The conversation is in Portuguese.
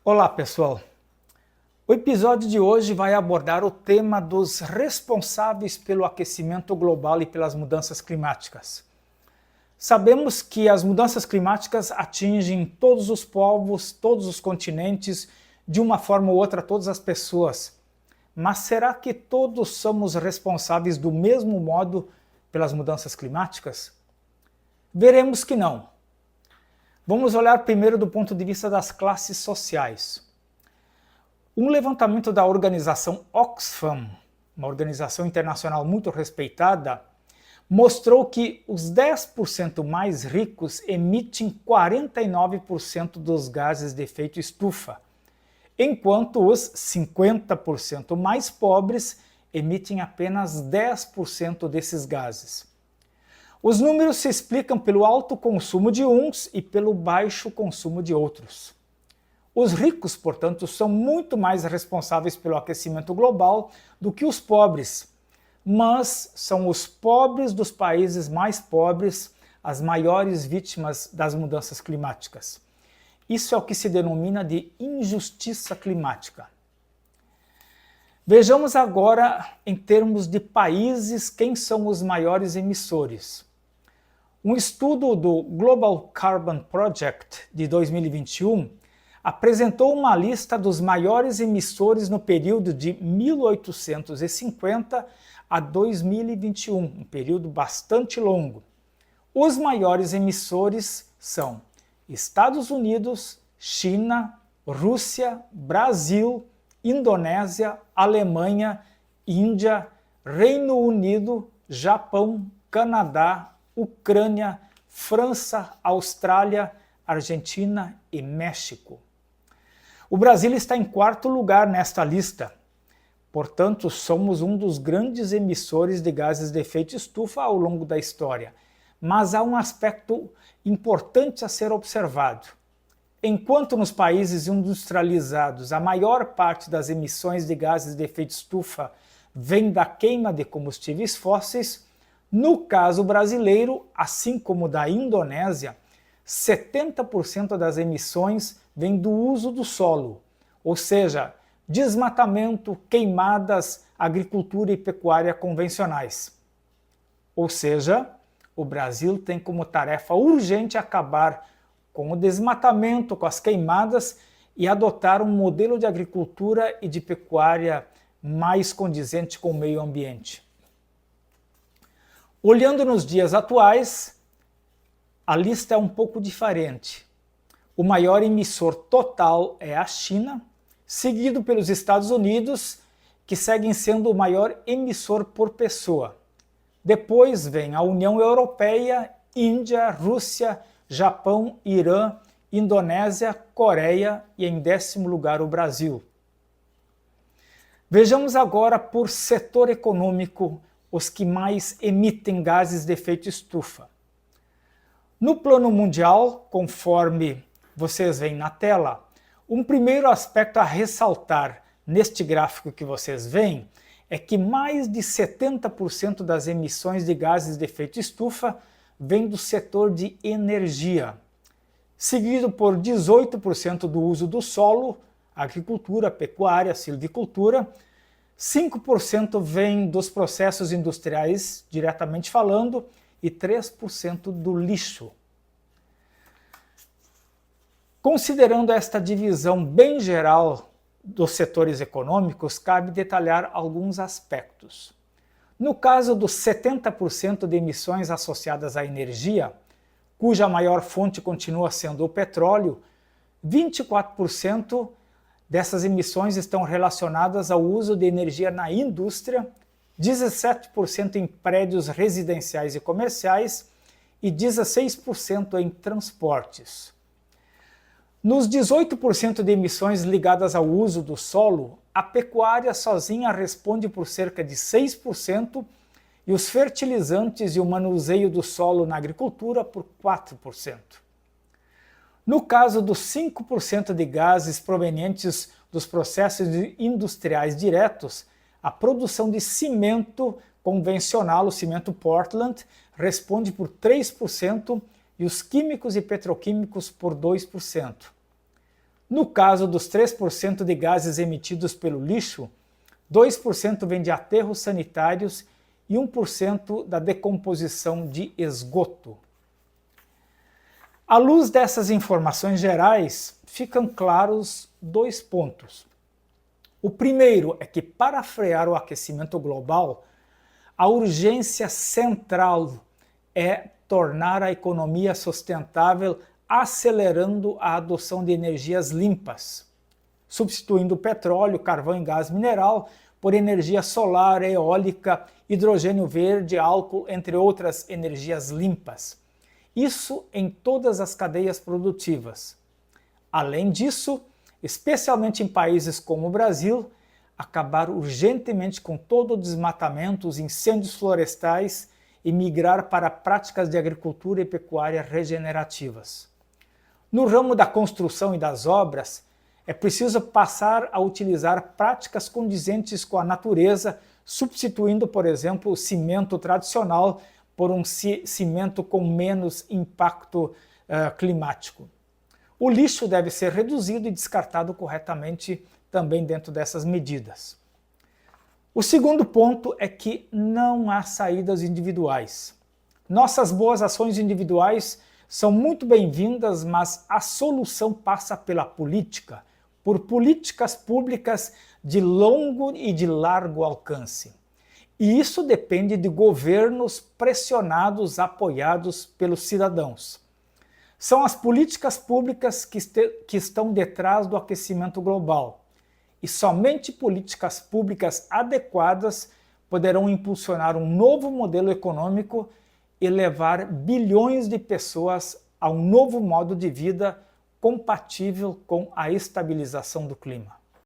Olá, pessoal! O episódio de hoje vai abordar o tema dos responsáveis pelo aquecimento global e pelas mudanças climáticas. Sabemos que as mudanças climáticas atingem todos os povos, todos os continentes, de uma forma ou outra, todas as pessoas. Mas será que todos somos responsáveis do mesmo modo pelas mudanças climáticas? Veremos que não. Vamos olhar primeiro do ponto de vista das classes sociais. Um levantamento da organização Oxfam, uma organização internacional muito respeitada, mostrou que os 10% mais ricos emitem 49% dos gases de efeito estufa, enquanto os 50% mais pobres emitem apenas 10% desses gases. Os números se explicam pelo alto consumo de uns e pelo baixo consumo de outros. Os ricos, portanto, são muito mais responsáveis pelo aquecimento global do que os pobres, mas são os pobres dos países mais pobres as maiores vítimas das mudanças climáticas. Isso é o que se denomina de injustiça climática. Vejamos agora, em termos de países, quem são os maiores emissores. Um estudo do Global Carbon Project de 2021 apresentou uma lista dos maiores emissores no período de 1850 a 2021, um período bastante longo. Os maiores emissores são Estados Unidos, China, Rússia, Brasil, Indonésia, Alemanha, Índia, Reino Unido, Japão, Canadá, Ucrânia, França, Austrália, Argentina e México. O Brasil está em quarto lugar nesta lista. Portanto, somos um dos grandes emissores de gases de efeito estufa ao longo da história. Mas há um aspecto importante a ser observado. Enquanto nos países industrializados a maior parte das emissões de gases de efeito estufa vem da queima de combustíveis fósseis, no caso brasileiro, assim como da Indonésia, 70% das emissões vem do uso do solo, ou seja, desmatamento, queimadas, agricultura e pecuária convencionais. Ou seja, o Brasil tem como tarefa urgente acabar com o desmatamento, com as queimadas e adotar um modelo de agricultura e de pecuária mais condizente com o meio ambiente. Olhando nos dias atuais, a lista é um pouco diferente. O maior emissor total é a China, seguido pelos Estados Unidos, que seguem sendo o maior emissor por pessoa. Depois vem a União Europeia, Índia, Rússia, Japão, Irã, Indonésia, Coreia e em 10º lugar o Brasil. Vejamos agora por setor econômico os que mais emitem gases de efeito estufa. No plano mundial, conforme vocês veem na tela, um primeiro aspecto a ressaltar neste gráfico que vocês veem é que mais de 70% das emissões de gases de efeito estufa vem do setor de energia, seguido por 18% do uso do solo, agricultura, pecuária, silvicultura, 5% vem dos processos industriais, diretamente falando, e 3% do lixo. Considerando esta divisão bem geral dos setores econômicos, cabe detalhar alguns aspectos. No caso dos 70% de emissões associadas à energia, cuja maior fonte continua sendo o petróleo, 24% dessas emissões estão relacionadas ao uso de energia na indústria, 17% em prédios residenciais e comerciais e 16% em transportes. Nos 18% de emissões ligadas ao uso do solo, a pecuária sozinha responde por cerca de 6% e os fertilizantes e o manuseio do solo na agricultura por 4%. No caso dos 5% de gases provenientes dos processos industriais diretos, a produção de cimento convencional, o cimento Portland, responde por 3% e os químicos e petroquímicos por 2%. No caso dos 3% de gases emitidos pelo lixo, 2% vem de aterros sanitários e 1% da decomposição de esgoto. À luz dessas informações gerais, ficam claros 2 pontos. O primeiro é que, para frear o aquecimento global, a urgência central é tornar a economia sustentável, acelerando a adoção de energias limpas, substituindo petróleo, carvão e gás mineral por energia solar, eólica, hidrogênio verde, álcool, entre outras energias limpas. Isso em todas as cadeias produtivas. Além disso, especialmente em países como o Brasil, acabar urgentemente com todo o desmatamento, os incêndios florestais e migrar para práticas de agricultura e pecuária regenerativas. No ramo da construção e das obras, é preciso passar a utilizar práticas condizentes com a natureza, substituindo, por exemplo, o cimento tradicional por um cimento com menos impacto climático. O lixo deve ser reduzido e descartado corretamente também dentro dessas medidas. O segundo ponto é que não há saídas individuais. Nossas boas ações individuais são muito bem-vindas, mas a solução passa pela política, por políticas públicas de longo e de largo alcance. E isso depende de governos pressionados, apoiados pelos cidadãos. São as políticas públicas que estão detrás do aquecimento global. E somente políticas públicas adequadas poderão impulsionar um novo modelo econômico e levar bilhões de pessoas a um novo modo de vida compatível com a estabilização do clima.